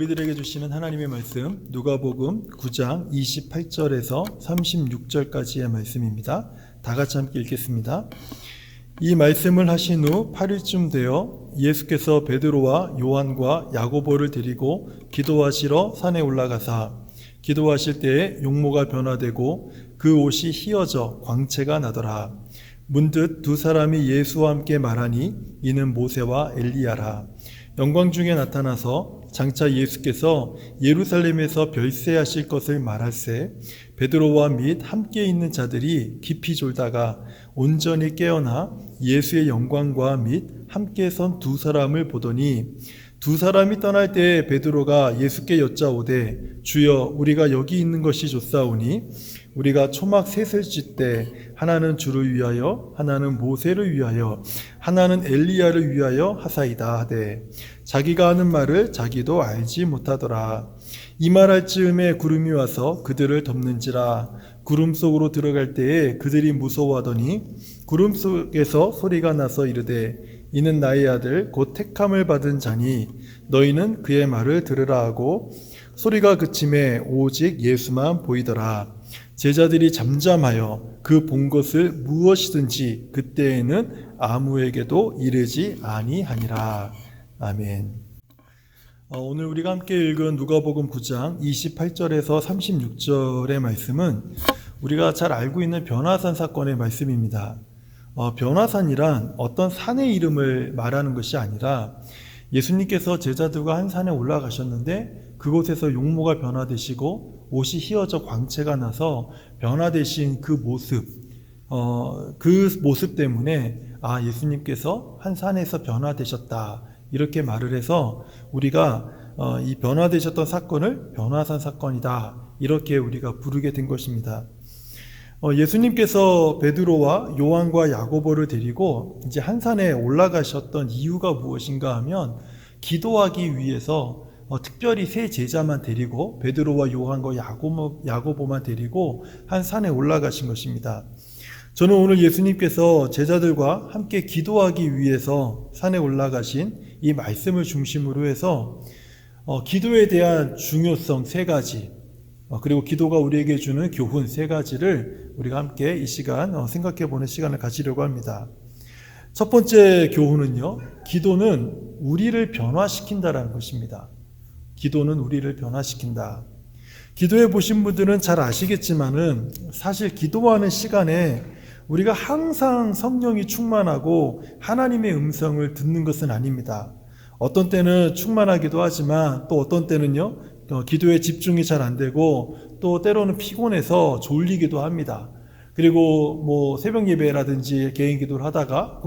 우리들에게 주시는 하나님의 말씀 누가복음 9장 28절에서 36절까지의 말씀입니다. 다 같이 함께 읽겠습니다. 이 말씀을 하신 후 8일쯤 되어 예수께서 베드로와 요한과 야고보를 데리고 기도하시러 산에 올라가사 기도하실 때에 용모가 변화되고 그 옷이 휘어져 광채가 나더라. 문득 두 사람이 예수와 함께 말하니 이는 모세와 엘리야라. 영광 중에 나타나서 장차 예수께서 예루살렘에서 별세하실 것을 말할세 베드로와 및 함께 있는 자들이 깊이 졸다가 온전히 깨어나 예수의 영광과 및 함께 선 두 사람을 보더니 두 사람이 떠날 때 베드로가 예수께 여짜오되 주여 우리가 여기 있는 것이 좋사오니 우리가 초막 셋을 찢되 하나는 주를 위하여 하나는 모세를 위하여 하나는 엘리야를 위하여 하사이다 하되 자기가 하는 말을 자기도 알지 못하더라. 이 말할 즈음에 구름이 와서 그들을 덮는지라. 구름 속으로 들어갈 때에 그들이 무서워하더니 구름 속에서 소리가 나서 이르되 이는 나의 아들 곧 택함을 받은 자니 너희는 그의 말을 들으라 하고 소리가 그침에 오직 예수만 보이더라. 제자들이 잠잠하여 그 본 것을 무엇이든지 그때에는 아무에게도 이르지 아니하니라. 아멘. 오늘 우리가 함께 읽은 누가복음 9장 28절에서 36절의 말씀은 우리가 잘 알고 있는 변화산 사건의 말씀입니다. 변화산이란 어떤 산의 이름을 말하는 것이 아니라 예수님께서 제자들과 한 산에 올라가셨는데 그곳에서 용모가 변화되시고 옷이 휘어져 광채가 나서 변화되신 그 모습 때문에 예수님께서 한 산에서 변화되셨다 이렇게 말을 해서 우리가 이 변화되셨던 사건을 변화산 사건이다 이렇게 우리가 부르게 된 것입니다. 예수님께서 베드로와 요한과 야고보를 데리고 이제 한 산에 올라가셨던 이유가 무엇인가 하면 기도하기 위해서 특별히 세 제자만 데리고 베드로와 요한과 야고보만 데리고 한 산에 올라가신 것입니다. 저는 오늘 예수님께서 제자들과 함께 기도하기 위해서 산에 올라가신 이 말씀을 중심으로 해서 기도에 대한 중요성 세 가지 그리고 기도가 우리에게 주는 교훈 세 가지를 우리가 함께 이 시간 생각해 보는 시간을 가지려고 합니다. 첫 번째 교훈은요, 기도는 우리를 변화시킨다라는 것입니다. 기도는 우리를 변화시킨다. 기도해 보신 분들은 잘 아시겠지만은 사실 기도하는 시간에 우리가 항상 성령이 충만하고 하나님의 음성을 듣는 것은 아닙니다. 어떤 때는 충만하기도 하지만 또 어떤 때는요, 기도에 집중이 잘 안 되고 또 때로는 피곤해서 졸리기도 합니다. 그리고 새벽 예배라든지 개인 기도를 하다가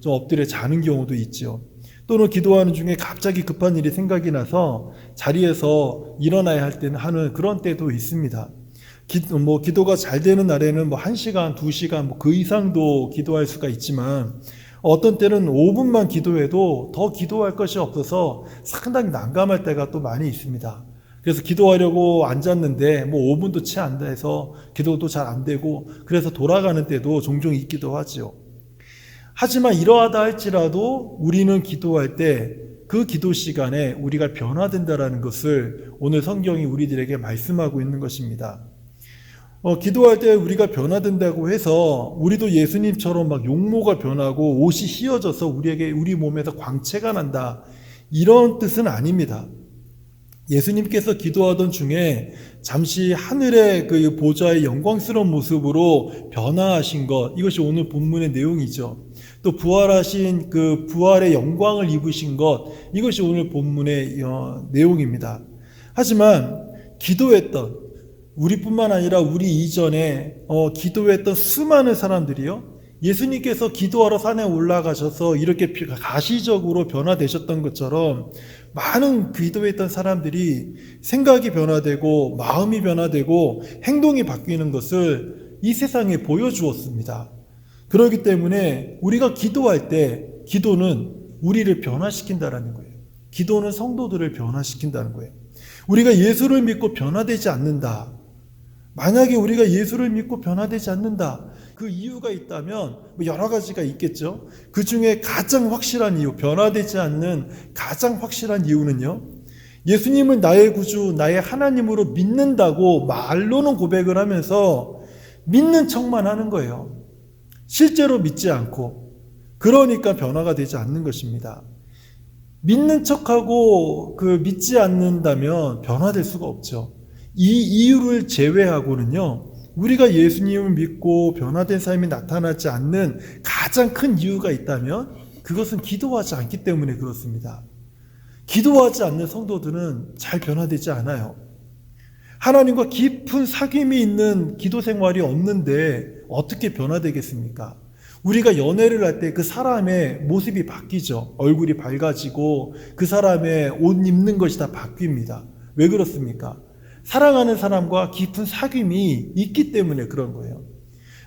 좀 엎드려 자는 경우도 있죠. 또는 기도하는 중에 갑자기 급한 일이 생각이 나서 자리에서 일어나야 할 때는 하는 그런 때도 있습니다. 기도가 잘 되는 날에는 1시간, 2시간 그 이상도 기도할 수가 있지만 어떤 때는 5분만 기도해도 더 기도할 것이 없어서 상당히 난감할 때가 또 많이 있습니다. 그래서 기도하려고 앉았는데 5분도 채 안 돼서 기도도 잘 안 되고 그래서 돌아가는 때도 종종 있기도 하죠. 하지만 이러하다 할지라도 우리는 기도할 때 그 기도 시간에 우리가 변화된다라는 것을 오늘 성경이 우리들에게 말씀하고 있는 것입니다. 기도할 때 우리가 변화된다고 해서 우리도 예수님처럼 용모가 변하고 옷이 휘어져서 우리 몸에서 광채가 난다 이런 뜻은 아닙니다. 예수님께서 기도하던 중에 잠시 하늘의 그 보좌의 영광스러운 모습으로 변화하신 것 이것이 오늘 본문의 내용이죠. 또 부활하신 그 부활의 영광을 입으신 것 이것이 오늘 본문의 내용입니다. 하지만 기도했던 우리뿐만 아니라 우리 이전에 기도했던 수많은 사람들이요 예수님께서 기도하러 산에 올라가셔서 이렇게 가시적으로 변화되셨던 것처럼 많은 기도했던 사람들이 생각이 변화되고 마음이 변화되고 행동이 바뀌는 것을 이 세상에 보여주었습니다. 그렇기 때문에 우리가 기도할 때 기도는 우리를 변화시킨다는 거예요. 기도는 성도들을 변화시킨다는 거예요. 우리가 예수를 믿고 변화되지 않는다. 만약에 우리가 예수를 믿고 변화되지 않는다. 그 이유가 있다면 여러 가지가 있겠죠. 그 중에 가장 확실한 이유, 변화되지 않는 가장 확실한 이유는요, 예수님을 나의 구주, 나의 하나님으로 믿는다고 말로는 고백을 하면서 믿는 척만 하는 거예요. 실제로 믿지 않고. 그러니까 변화가 되지 않는 것입니다. 믿는 척하고 믿지 않는다면 변화될 수가 없죠. 이 이유를 제외하고는요, 우리가 예수님을 믿고 변화된 삶이 나타나지 않는 가장 큰 이유가 있다면 그것은 기도하지 않기 때문에 그렇습니다. 기도하지 않는 성도들은 잘 변화되지 않아요. 하나님과 깊은 사귐이 있는 기도 생활이 없는데 어떻게 변화되겠습니까? 우리가 연애를 할 때 그 사람의 모습이 바뀌죠. 얼굴이 밝아지고 그 사람의 옷 입는 것이 다 바뀝니다. 왜 그렇습니까? 사랑하는 사람과 깊은 사귐이 있기 때문에 그런 거예요.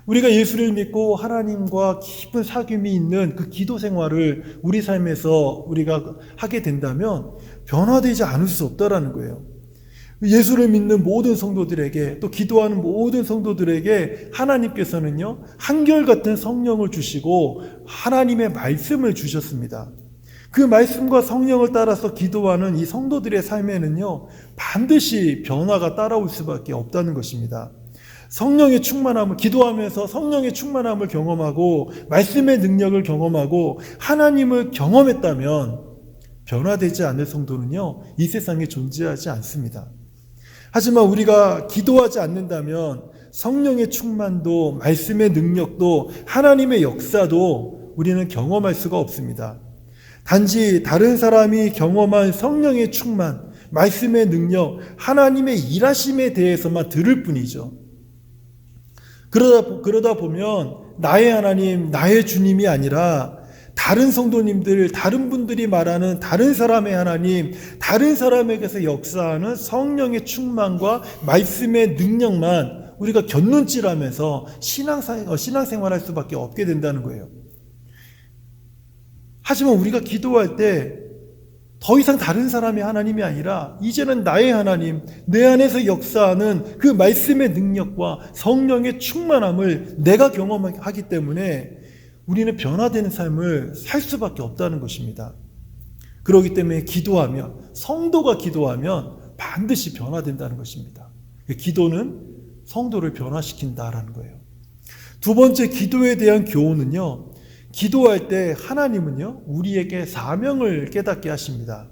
우리가 예수를 믿고 하나님과 깊은 사귐이 있는 그 기도 생활을 우리 삶에서 우리가 하게 된다면 변화되지 않을 수 없다라는 거예요. 예수를 믿는 모든 성도들에게, 또 기도하는 모든 성도들에게 하나님께서는요, 한결같은 성령을 주시고 하나님의 말씀을 주셨습니다. 그 말씀과 성령을 따라서 기도하는 이 성도들의 삶에는요, 반드시 변화가 따라올 수밖에 없다는 것입니다. 성령의 충만함을, 기도하면서 성령의 충만함을 경험하고 말씀의 능력을 경험하고 하나님을 경험했다면 변화되지 않을 성도는요, 이 세상에 존재하지 않습니다. 하지만 우리가 기도하지 않는다면 성령의 충만도, 말씀의 능력도, 하나님의 역사도 우리는 경험할 수가 없습니다. 단지 다른 사람이 경험한 성령의 충만, 말씀의 능력, 하나님의 일하심에 대해서만 들을 뿐이죠. 그러다 보면 나의 하나님, 나의 주님이 아니라 다른 성도님들, 다른 분들이 말하는 다른 사람의 하나님, 다른 사람에게서 역사하는 성령의 충만과 말씀의 능력만 우리가 곁눈질하면서 신앙생활할 수밖에 없게 된다는 거예요. 하지만 우리가 기도할 때 더 이상 다른 사람의 하나님이 아니라 이제는 나의 하나님, 내 안에서 역사하는 그 말씀의 능력과 성령의 충만함을 내가 경험하기 때문에 우리는 변화되는 삶을 살 수밖에 없다는 것입니다. 그렇기 때문에 성도가 기도하면 반드시 변화된다는 것입니다. 기도는 성도를 변화시킨다라는 거예요. 두 번째, 기도에 대한 교훈은요, 기도할 때 하나님은요, 우리에게 사명을 깨닫게 하십니다.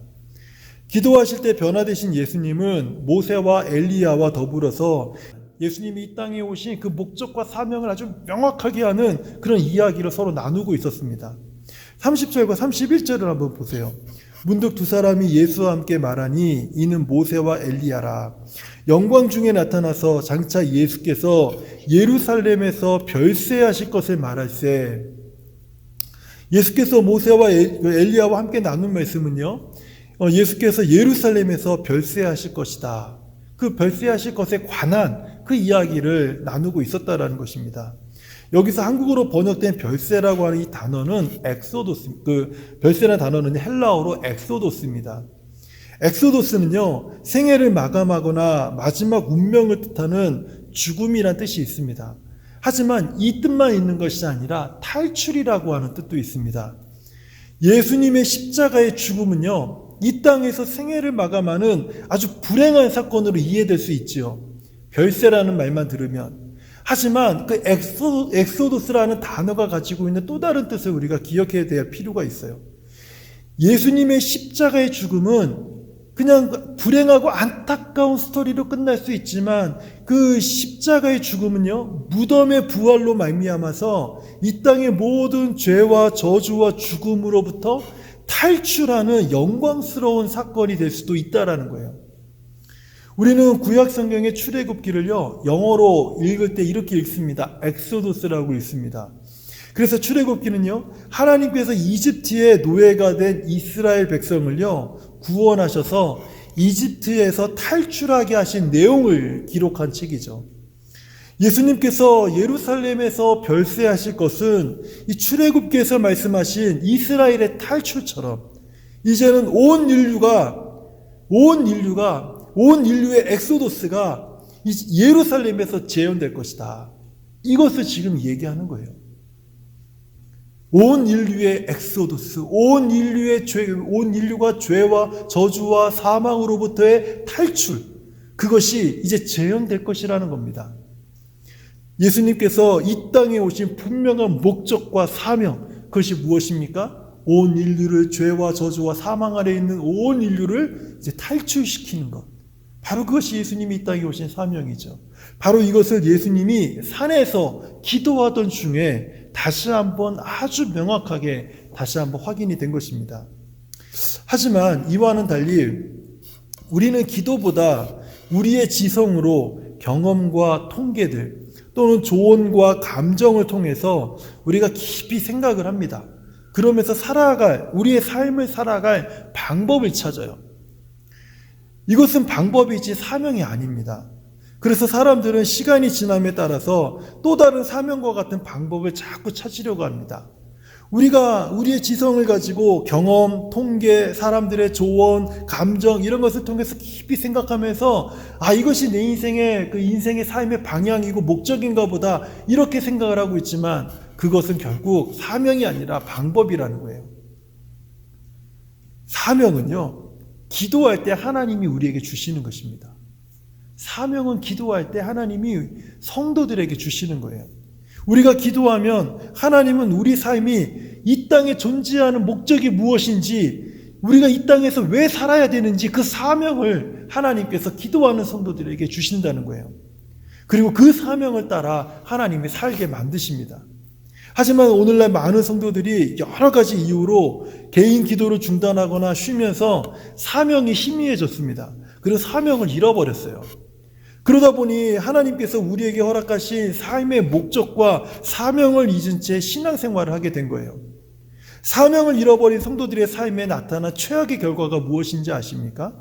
기도하실 때 변화되신 예수님은 모세와 엘리야와 더불어서 예수님이 이 땅에 오신 그 목적과 사명을 아주 명확하게 하는 그런 이야기를 서로 나누고 있었습니다. 30절과 31절을 한번 보세요. 문득 두 사람이 예수와 함께 말하니 이는 모세와 엘리야라. 영광 중에 나타나서 장차 예수께서 예루살렘에서 별세하실 것을 말할세. 예수께서 모세와 엘리야와 함께 나눈 말씀은요, 예수께서 예루살렘에서 별세하실 것이다. 그 별세하실 것에 관한 그 이야기를 나누고 있었다라는 것입니다. 여기서 한국어로 번역된 별세라고 하는 이 단어는 별세라는 단어는 헬라어로 엑소도스입니다. 엑소도스는요, 생애를 마감하거나 마지막 운명을 뜻하는 죽음이란 뜻이 있습니다. 하지만 이 뜻만 있는 것이 아니라 탈출이라고 하는 뜻도 있습니다. 예수님의 십자가의 죽음은요, 이 땅에서 생애를 마감하는 아주 불행한 사건으로 이해될 수 있지요. 별세라는 말만 들으면. 하지만 그 엑소도스라는 단어가 가지고 있는 또 다른 뜻을 우리가 기억해야 될 필요가 있어요. 예수님의 십자가의 죽음은 그냥 불행하고 안타까운 스토리로 끝날 수 있지만 그 십자가의 죽음은요, 무덤의 부활로 말미암아서 이 땅의 모든 죄와 저주와 죽음으로부터 탈출하는 영광스러운 사건이 될 수도 있다라는 거예요. 우리는 구약 성경의 출애굽기를요, 영어로 읽을 때 이렇게 읽습니다. 엑소도스라고 읽습니다. 그래서 출애굽기는요, 하나님께서 이집트의 노예가 된 이스라엘 백성을요, 구원하셔서 이집트에서 탈출하게 하신 내용을 기록한 책이죠. 예수님께서 예루살렘에서 별세하실 것은 이 출애굽기에서 말씀하신 이스라엘의 탈출처럼 이제는 온 인류의 엑소도스가 예루살렘에서 재현될 것이다. 이것을 지금 얘기하는 거예요. 온 인류의 엑소도스, 온 인류가 죄와 저주와 사망으로부터의 탈출, 그것이 이제 재현될 것이라는 겁니다. 예수님께서 이 땅에 오신 분명한 목적과 사명, 그것이 무엇입니까? 온 인류를 죄와 저주와 사망 아래 있는 온 인류를 이제 탈출시키는 것. 바로 그것이 예수님이 이 땅에 오신 사명이죠. 바로 이것을 예수님이 산에서 기도하던 중에 다시 한번 아주 명확하게 다시 한번 확인이 된 것입니다. 하지만 이와는 달리 우리는 기도보다 우리의 지성으로 경험과 통계들 또는 조언과 감정을 통해서 우리가 깊이 생각을 합니다. 그러면서 우리의 삶을 살아갈 방법을 찾아요. 이것은 방법이지 사명이 아닙니다. 그래서 사람들은 시간이 지남에 따라서 또 다른 사명과 같은 방법을 자꾸 찾으려고 합니다. 우리가 우리의 지성을 가지고 경험, 통계, 사람들의 조언, 감정 이런 것을 통해서 깊이 생각하면서 이것이 내 인생의 삶의 방향이고 목적인가 보다 이렇게 생각을 하고 있지만 그것은 결국 사명이 아니라 방법이라는 거예요. 사명은요, 기도할 때 하나님이 우리에게 주시는 것입니다. 사명은 기도할 때 하나님이 성도들에게 주시는 거예요. 우리가 기도하면 하나님은 우리 삶이 이 땅에 존재하는 목적이 무엇인지, 우리가 이 땅에서 왜 살아야 되는지 그 사명을 하나님께서 기도하는 성도들에게 주신다는 거예요. 그리고 그 사명을 따라 하나님이 살게 만드십니다. 하지만 오늘날 많은 성도들이 여러 가지 이유로 개인 기도를 중단하거나 쉬면서 사명이 희미해졌습니다. 그래서 사명을 잃어버렸어요. 그러다 보니 하나님께서 우리에게 허락하신 삶의 목적과 사명을 잊은 채 신앙생활을 하게 된 거예요. 사명을 잃어버린 성도들의 삶에 나타난 최악의 결과가 무엇인지 아십니까?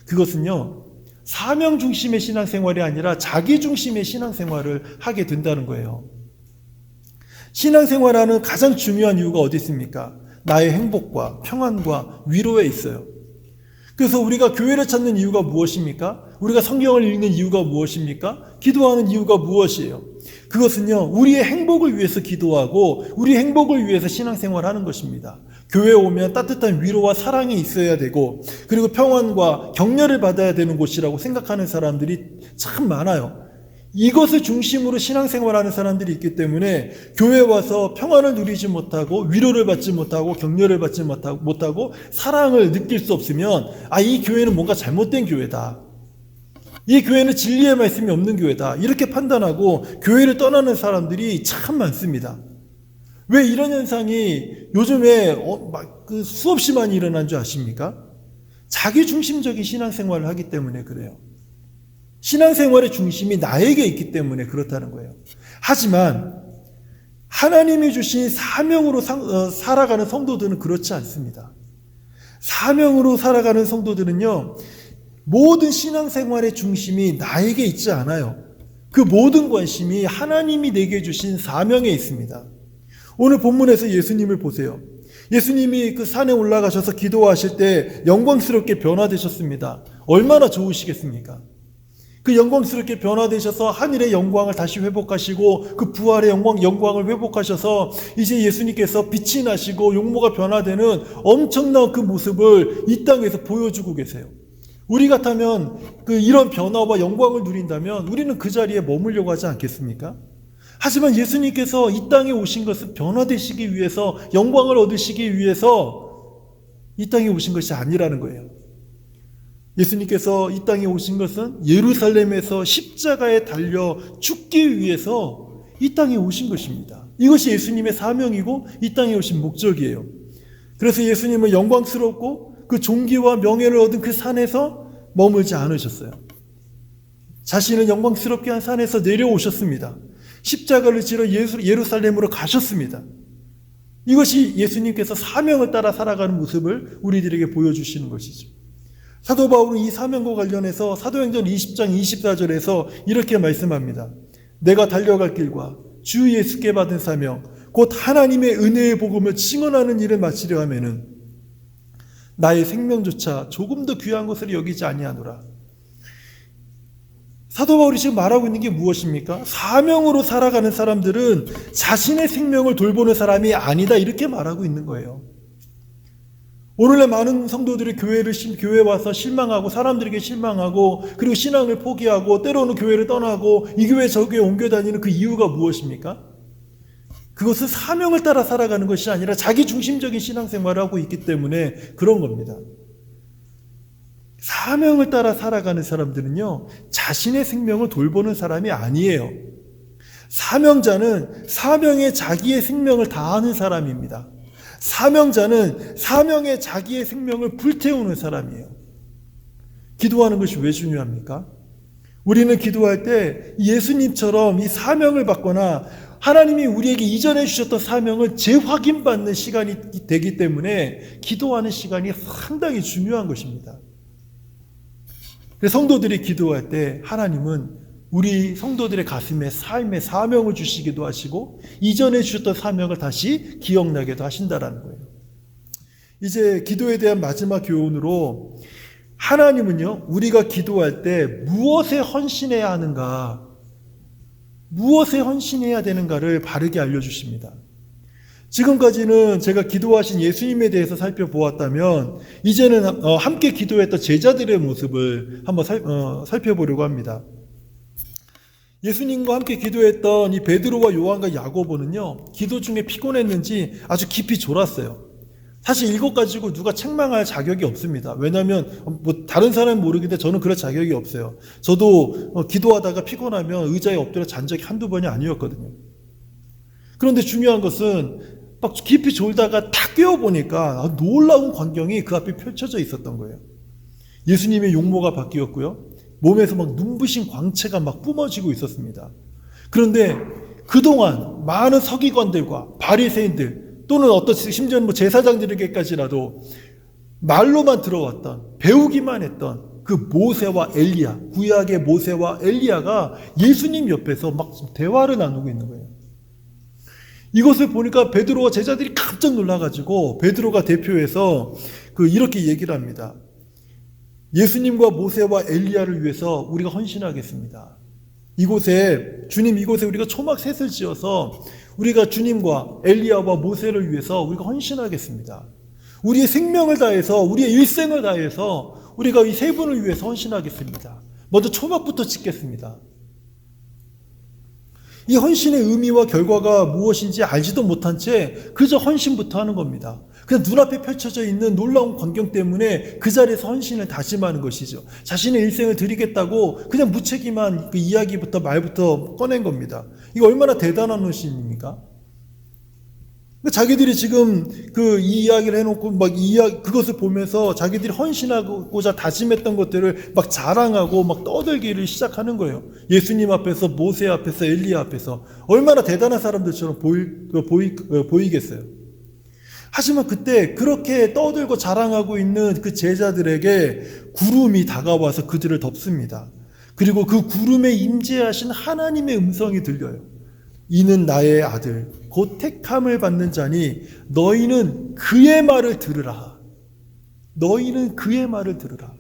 그것은요, 사명 중심의 신앙생활이 아니라 자기 중심의 신앙생활을 하게 된다는 거예요. 신앙생활하는 가장 중요한 이유가 어디 있습니까? 나의 행복과 평안과 위로에 있어요. 그래서 우리가 교회를 찾는 이유가 무엇입니까? 우리가 성경을 읽는 이유가 무엇입니까? 기도하는 이유가 무엇이에요? 그것은요, 우리의 행복을 위해서 기도하고 우리의 행복을 위해서 신앙생활하는 것입니다. 교회에 오면 따뜻한 위로와 사랑이 있어야 되고, 그리고 평안과 격려를 받아야 되는 곳이라고 생각하는 사람들이 참 많아요. 이것을 중심으로 신앙생활하는 사람들이 있기 때문에 교회에 와서 평안을 누리지 못하고 위로를 받지 못하고 격려를 받지 못하고 사랑을 느낄 수 없으면 이 교회는 뭔가 잘못된 교회다. 이 교회는 진리의 말씀이 없는 교회다. 이렇게 판단하고 교회를 떠나는 사람들이 참 많습니다. 왜 이런 현상이 요즘에 수없이 많이 일어난 줄 아십니까? 자기 중심적인 신앙생활을 하기 때문에 그래요. 신앙생활의 중심이 나에게 있기 때문에 그렇다는 거예요. 하지만 하나님이 주신 사명으로 살아가는 성도들은 그렇지 않습니다. 사명으로 살아가는 성도들은요, 모든 신앙생활의 중심이 나에게 있지 않아요. 그 모든 관심이 하나님이 내게 주신 사명에 있습니다. 오늘 본문에서 예수님을 보세요. 예수님이 그 산에 올라가셔서 기도하실 때 영광스럽게 변화되셨습니다. 얼마나 좋으시겠습니까? 그 영광스럽게 변화되셔서 하늘의 영광을 다시 회복하시고 그 부활의 영광을 회복하셔서 이제 예수님께서 빛이 나시고 용모가 변화되는 엄청난 그 모습을 이 땅에서 보여주고 계세요. 우리 같다면 이런 변화와 영광을 누린다면 우리는 그 자리에 머물려고 하지 않겠습니까? 하지만 예수님께서 이 땅에 오신 것은 변화되시기 위해서, 영광을 얻으시기 위해서 이 땅에 오신 것이 아니라는 거예요. 예수님께서 이 땅에 오신 것은 예루살렘에서 십자가에 달려 죽기 위해서 이 땅에 오신 것입니다. 이것이 예수님의 사명이고 이 땅에 오신 목적이에요. 그래서 예수님은 영광스럽고 그 존귀와 명예를 얻은 그 산에서 머물지 않으셨어요. 자신을 영광스럽게 한 산에서 내려오셨습니다. 십자가를 지러 예루살렘으로 가셨습니다. 이것이 예수님께서 사명을 따라 살아가는 모습을 우리들에게 보여주시는 것이죠. 사도 바울은 이 사명과 관련해서 사도행전 20장 24절에서 이렇게 말씀합니다. 내가 달려갈 길과 주 예수께 받은 사명 곧 하나님의 은혜의 복음을 증언하는 일을 마치려 하면은 나의 생명조차 조금 더 귀한 것을 여기지 아니하노라. 사도 바울이 지금 말하고 있는 게 무엇입니까? 사명으로 살아가는 사람들은 자신의 생명을 돌보는 사람이 아니다, 이렇게 말하고 있는 거예요. 오늘날 많은 성도들이 교회에 와서 실망하고, 사람들에게 실망하고, 그리고 신앙을 포기하고, 때로는 교회를 떠나고, 이 교회 저 교회 옮겨 다니는 그 이유가 무엇입니까? 그것은 사명을 따라 살아가는 것이 아니라 자기 중심적인 신앙생활을 하고 있기 때문에 그런 겁니다. 사명을 따라 살아가는 사람들은요, 자신의 생명을 돌보는 사람이 아니에요. 사명자는 사명에 자기의 생명을 다하는 사람입니다. 사명자는 사명에 자기의 생명을 불태우는 사람이에요. 기도하는 것이 왜 중요합니까? 우리는 기도할 때 예수님처럼 이 사명을 받거나 하나님이 우리에게 이전해 주셨던 사명을 재확인받는 시간이 되기 때문에 기도하는 시간이 상당히 중요한 것입니다. 성도들이 기도할 때 하나님은 우리 성도들의 가슴에 삶의 사명을 주시기도 하시고 이전에 주셨던 사명을 다시 기억나게도 하신다라는 거예요. 이제 기도에 대한 마지막 교훈으로, 하나님은요, 우리가 기도할 때 무엇에 헌신해야 하는가, 무엇에 헌신해야 되는가를 바르게 알려주십니다. 지금까지는 제가 기도하신 예수님에 대해서 살펴보았다면, 이제는 함께 기도했던 제자들의 모습을 한번 살펴보려고 합니다. 예수님과 함께 기도했던 이 베드로와 요한과 야고보는요, 기도 중에 피곤했는지 아주 깊이 졸았어요. 사실 이것 가지고 누가 책망할 자격이 없습니다. 왜냐하면 다른 사람은 모르겠는데 저는 그럴 자격이 없어요. 저도 기도하다가 피곤하면 의자에 엎드려 잔 적이 한두 번이 아니었거든요. 그런데 중요한 것은 막 깊이 졸다가 탁 깨어보니까 놀라운 광경이 그 앞에 펼쳐져 있었던 거예요. 예수님의 용모가 바뀌었고요, 몸에서 막 눈부신 광채가 막 뿜어지고 있었습니다. 그런데 그동안 많은 서기관들과 바리새인들, 또는 심지어는 제사장들에게까지라도 말로만 들어왔던, 배우기만 했던 그 모세와 엘리야, 구약의 모세와 엘리야가 예수님 옆에서 막 대화를 나누고 있는 거예요. 이것을 보니까 베드로와 제자들이 깜짝 놀라가지고 베드로가 대표해서 이렇게 얘기를 합니다. 예수님과 모세와 엘리야를 위해서 우리가 헌신하겠습니다. 주님 이곳에 우리가 초막 셋을 지어서 우리가 주님과 엘리야와 모세를 위해서 우리가 헌신하겠습니다. 우리의 생명을 다해서, 우리의 일생을 다해서 우리가 이 세 분을 위해서 헌신하겠습니다. 먼저 초막부터 짓겠습니다. 이 헌신의 의미와 결과가 무엇인지 알지도 못한 채 그저 헌신부터 하는 겁니다. 그냥 눈앞에 펼쳐져 있는 놀라운 광경 때문에 그 자리에서 헌신을 다짐하는 것이죠. 자신의 일생을 드리겠다고 그냥 무책임한 그 이야기부터 말부터 꺼낸 겁니다. 이거 얼마나 대단한 헌신입니까? 자기들이 지금 이 이야기를 해놓고 그것을 보면서 자기들이 헌신하고자 다짐했던 것들을 막 자랑하고 막 떠들기를 시작하는 거예요. 예수님 앞에서, 모세 앞에서, 엘리야 앞에서. 얼마나 대단한 사람들처럼 보이겠어요. 하지만 그때 그렇게 떠들고 자랑하고 있는 그 제자들에게 구름이 다가와서 그들을 덮습니다. 그리고 그 구름에 임재하신 하나님의 음성이 들려요. 이는 나의 아들, 곧 택함을 받는 자니 너희는 그의 말을 들으라. 너희는 그의 말을 들으라.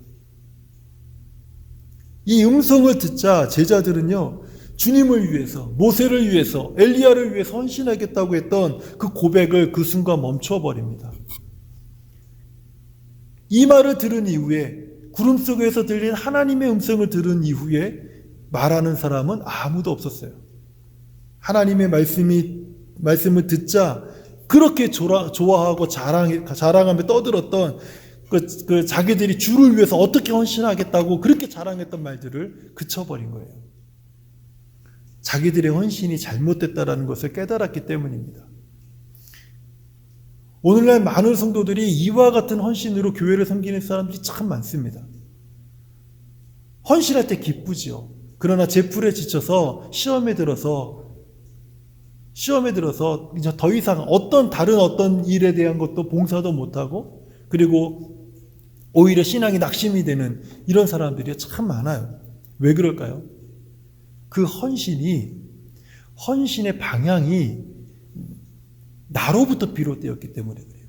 이 음성을 듣자 제자들은요, 주님을 위해서, 모세를 위해서, 엘리야를 위해서 헌신하겠다고 했던 그 고백을 그 순간 멈춰버립니다. 이 말을 들은 이후에, 구름 속에서 들린 하나님의 음성을 들은 이후에 말하는 사람은 아무도 없었어요. 하나님의 말씀을 듣자 그렇게 좋아하고 자랑하며 떠들었던 자기들이 주를 위해서 어떻게 헌신하겠다고 그렇게 자랑했던 말들을 그쳐버린 거예요. 자기들의 헌신이 잘못됐다라는 것을 깨달았기 때문입니다. 오늘날 많은 성도들이 이와 같은 헌신으로 교회를 섬기는 사람들이 참 많습니다. 헌신할 때 기쁘지요. 그러나 제풀에 지쳐서 시험에 들어서 이제 더 이상 다른 어떤 일에 대한 것도 봉사도 못하고, 그리고 오히려 신앙이 낙심이 되는 이런 사람들이 참 많아요. 왜 그럴까요? 그 헌신의 방향이 나로부터 비롯되었기 때문에 그래요.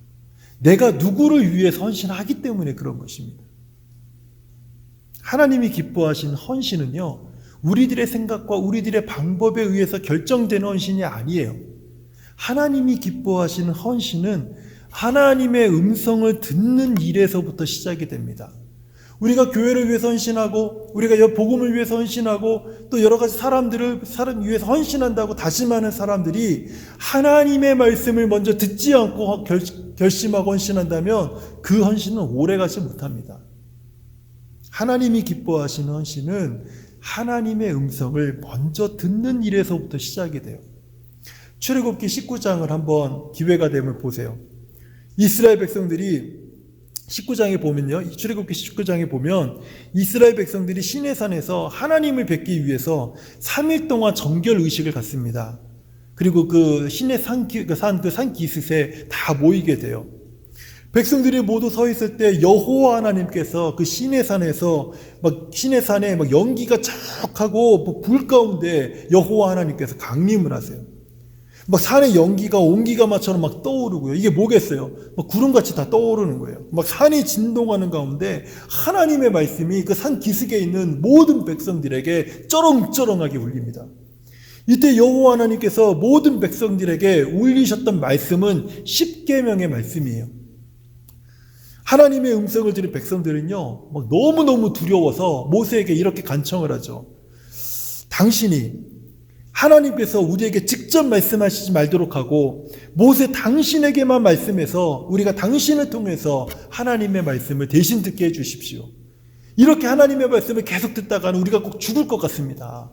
내가 누구를 위해서 헌신하기 때문에 그런 것입니다. 하나님이 기뻐하신 헌신은요, 우리들의 생각과 우리들의 방법에 의해서 결정되는 헌신이 아니에요. 하나님이 기뻐하시는 헌신은 하나님의 음성을 듣는 일에서부터 시작이 됩니다. 우리가 교회를 위해서 헌신하고 우리가 복음을 위해서 헌신하고 또 여러 가지 사람들을 위해서 헌신한다고 다짐하는 사람들이 하나님의 말씀을 먼저 듣지 않고 결심하고 헌신한다면 그 헌신은 오래가지 못합니다. 하나님이 기뻐하시는 헌신은 하나님의 음성을 먼저 듣는 일에서부터 시작이 돼요. 출애굽기 19장을 한번 기회가 되면 보세요. 이스라엘 백성들이 19장에 보면요. 출애굽기 19장에 보면 이스라엘 백성들이 시내산에서 하나님을 뵙기 위해서 3일 동안 정결 의식을 갖습니다. 그리고 그 신의 산 기슭에 다 모이게 돼요. 백성들이 모두 서 있을 때 여호와 하나님께서 그 시내산에서 시내산에 연기가 쫙하고 불 가운데 여호와 하나님께서 강림을 하세요. 산의 연기가 온기가마처럼 떠오르고요. 이게 뭐겠어요? 구름같이 다 떠오르는 거예요. 산이 진동하는 가운데 하나님의 말씀이 그 산 기슭에 있는 모든 백성들에게 쩌렁쩌렁하게 울립니다. 이때 여호와 하나님께서 모든 백성들에게 울리셨던 말씀은 십계명의 말씀이에요. 하나님의 음성을 들은 백성들은요, 너무너무 두려워서 모세에게 이렇게 간청을 하죠. 당신이 하나님께서 우리에게 직접 말씀하시지 말도록 하고 모세 당신에게만 말씀해서 우리가 당신을 통해서 하나님의 말씀을 대신 듣게 해주십시오. 이렇게 하나님의 말씀을 계속 듣다가는 우리가 꼭 죽을 것 같습니다.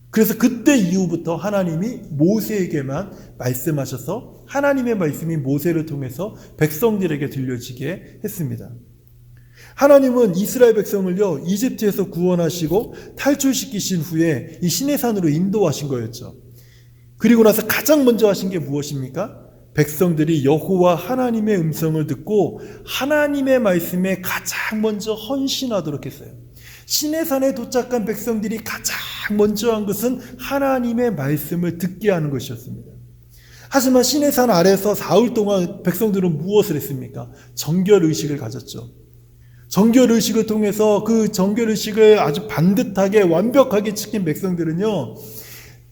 그래서 그때 이후부터 하나님이 모세에게만 말씀하셔서 하나님의 말씀이 모세를 통해서 백성들에게 들려지게 했습니다. 하나님은 이스라엘 백성을요, 이집트에서 구원하시고 탈출시키신 후에 이 시내산으로 인도하신 거였죠. 그리고 나서 가장 먼저 하신 게 무엇입니까? 백성들이 여호와 하나님의 음성을 듣고 하나님의 말씀에 가장 먼저 헌신하도록 했어요. 시내산에 도착한 백성들이 가장 먼저 한 것은 하나님의 말씀을 듣게 하는 것이었습니다. 하지만 시내산 아래서 사흘 동안 백성들은 무엇을 했습니까? 정결의식을 가졌죠. 정결의식을 통해서 그 정결의식을 아주 반듯하게 완벽하게 지킨 백성들은요,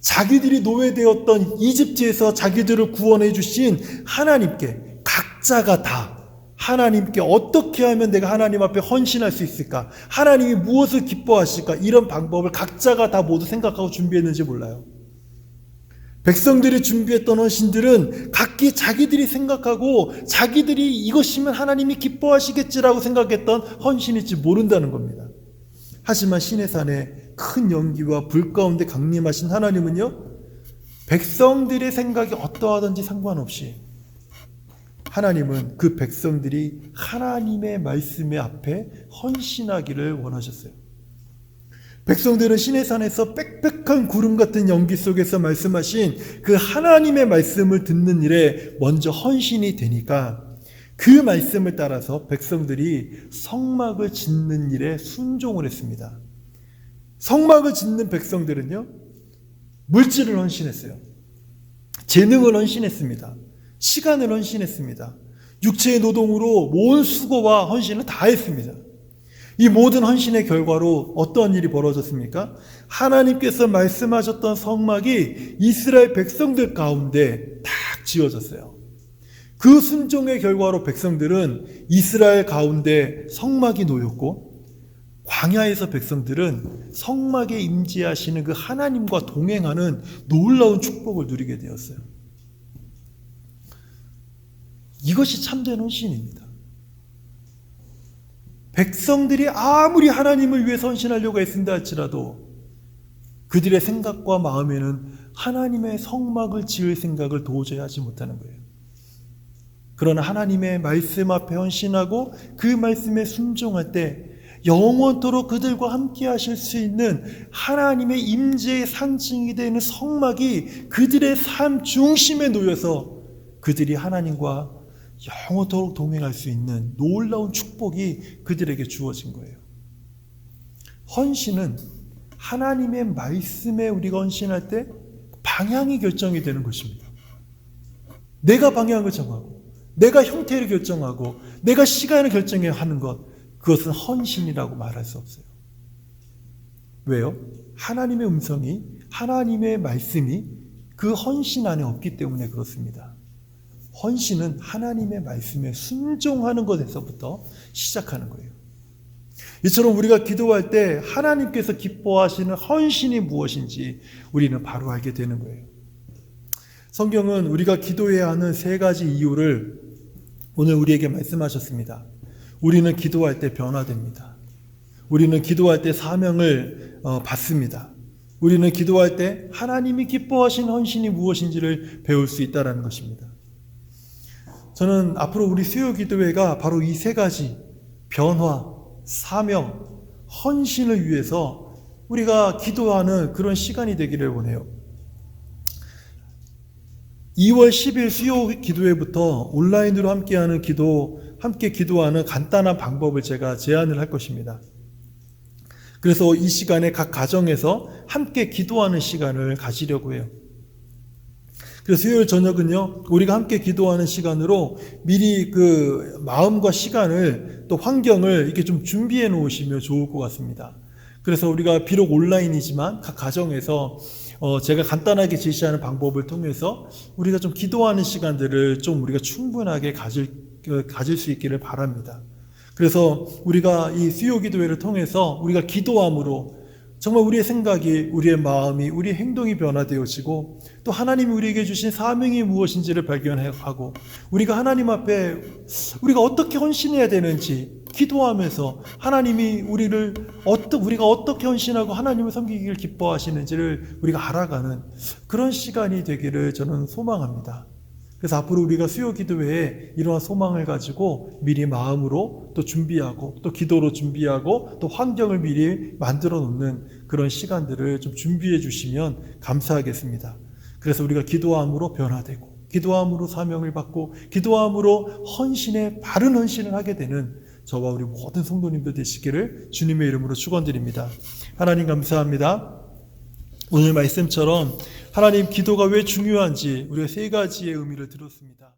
자기들이 노예되었던 이집트에서 자기들을 구원해 주신 하나님께 각자가 다 하나님께 어떻게 하면 내가 하나님 앞에 헌신할 수 있을까? 하나님이 무엇을 기뻐하실까? 이런 방법을 각자가 다 모두 생각하고 준비했는지 몰라요. 백성들이 준비했던 헌신들은 각기 자기들이 생각하고 자기들이 이것이면 하나님이 기뻐하시겠지라고 생각했던 헌신일지 모른다는 겁니다. 하지만 시내산에 큰 연기와 불 가운데 강림하신 하나님은요, 백성들의 생각이 어떠하든지 상관없이 하나님은 그 백성들이 하나님의 말씀의 앞에 헌신하기를 원하셨어요. 백성들은 시내산에서 빽빽한 구름 같은 연기 속에서 말씀하신 그 하나님의 말씀을 듣는 일에 먼저 헌신이 되니까 그 말씀을 따라서 백성들이 성막을 짓는 일에 순종을 했습니다. 성막을 짓는 백성들은요, 물질을 헌신했어요. 재능을 헌신했습니다. 시간을 헌신했습니다. 육체의 노동으로 온 수고와 헌신을 다 했습니다. 이 모든 헌신의 결과로 어떤 일이 벌어졌습니까? 하나님께서 말씀하셨던 성막이 이스라엘 백성들 가운데 딱 지어졌어요. 그 순종의 결과로 백성들은 이스라엘 가운데 성막이 놓였고, 광야에서 백성들은 성막에 임재하시는 그 하나님과 동행하는 놀라운 축복을 누리게 되었어요. 이것이 참된 헌신입니다. 백성들이 아무리 하나님을 위해 헌신하려고 애쓴다 할지라도 그들의 생각과 마음에는 하나님의 성막을 지을 생각을 도저히 하지 못하는 거예요. 그러나 하나님의 말씀 앞에 헌신하고 그 말씀에 순종할 때 영원토록 그들과 함께 하실 수 있는 하나님의 임재의 상징이 되는 성막이 그들의 삶 중심에 놓여서 그들이 하나님과 영원토록 동행할 수 있는 놀라운 축복이 그들에게 주어진 거예요. 헌신은 하나님의 말씀에 우리가 헌신할 때 방향이 결정이 되는 것입니다. 내가 방향을 정하고 내가 형태를 결정하고 내가 시간을 결정해야 하는 것, 그것은 헌신이라고 말할 수 없어요. 왜요? 하나님의 음성이, 하나님의 말씀이 그 헌신 안에 없기 때문에 그렇습니다. 헌신은 하나님의 말씀에 순종하는 것에서부터 시작하는 거예요. 이처럼 우리가 기도할 때 하나님께서 기뻐하시는 헌신이 무엇인지 우리는 바로 알게 되는 거예요. 성경은 우리가 기도해야 하는 세 가지 이유를 오늘 우리에게 말씀하셨습니다. 우리는 기도할 때 변화됩니다. 우리는 기도할 때 사명을 받습니다. 우리는 기도할 때 하나님이 기뻐하신 헌신이 무엇인지를 배울 수 있다는 것입니다. 저는 앞으로 우리 수요 기도회가 바로 이 세 가지 변화, 사명, 헌신을 위해서 우리가 기도하는 그런 시간이 되기를 원해요. 2월 10일 수요 기도회부터 온라인으로 함께 기도하는 간단한 방법을 제가 제안을 할 것입니다. 그래서 이 시간에 각 가정에서 함께 기도하는 시간을 가지려고 해요. 그래서 수요일 저녁은요, 우리가 함께 기도하는 시간으로 미리 그 마음과 시간을 또 환경을 이렇게 좀 준비해 놓으시면 좋을 것 같습니다. 그래서 우리가 비록 온라인이지만 각 가정에서 제가 간단하게 제시하는 방법을 통해서 우리가 좀 기도하는 시간들을 좀 우리가 충분하게 가질 수 있기를 바랍니다. 그래서 우리가 이 수요 기도회를 통해서 우리가 기도함으로 정말 우리의 생각이, 우리의 마음이, 우리의 행동이 변화되어지고 또 하나님이 우리에게 주신 사명이 무엇인지를 발견하고 우리가 하나님 앞에 우리가 어떻게 헌신해야 되는지 기도하면서 하나님이 우리가 어떻게 헌신하고 하나님을 섬기기를 기뻐하시는지를 우리가 알아가는 그런 시간이 되기를 저는 소망합니다. 그래서 앞으로 우리가 수요 기도회에 이러한 소망을 가지고 미리 마음으로 또 준비하고 또 기도로 준비하고 또 환경을 미리 만들어 놓는 그런 시간들을 좀 준비해 주시면 감사하겠습니다. 그래서 우리가 기도함으로 변화되고 기도함으로 사명을 받고 기도함으로 바른 헌신을 하게 되는 저와 우리 모든 성도님들 되시기를 주님의 이름으로 축원드립니다. 하나님 감사합니다. 오늘 말씀처럼 하나님 기도가 왜 중요한지 우리가 세 가지의 의미를 들었습니다.